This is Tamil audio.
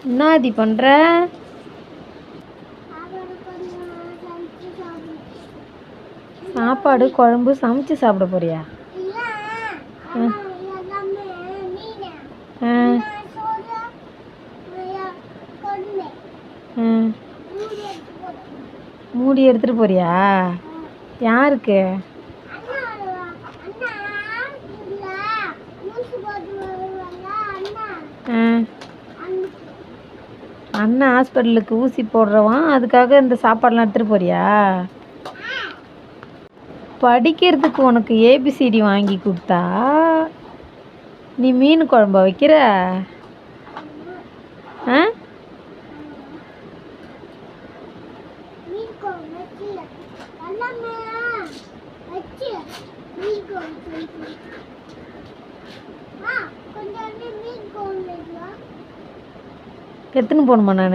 என்னாதி பண்ணுற? சாப்பாடு குழம்பு சமைச்சு சாப்பிட போறியா? மூடி எடுத்துட்டு போறியா? யாருக்கு? அண்ணா ஹாஸ்பிட்டலுக்கு ஊசி போடுறவான், அதுக்காக இந்த சாப்பாடெலாம் எடுத்துகிட்டு போறியா? படிக்கிறதுக்கு உனக்கு ஏபிசிடி வாங்கி கொடுத்தா நீ மீன் குழம்பா வைக்கிற? ஆ? எடுத்துன்னு போகணுமா நான்?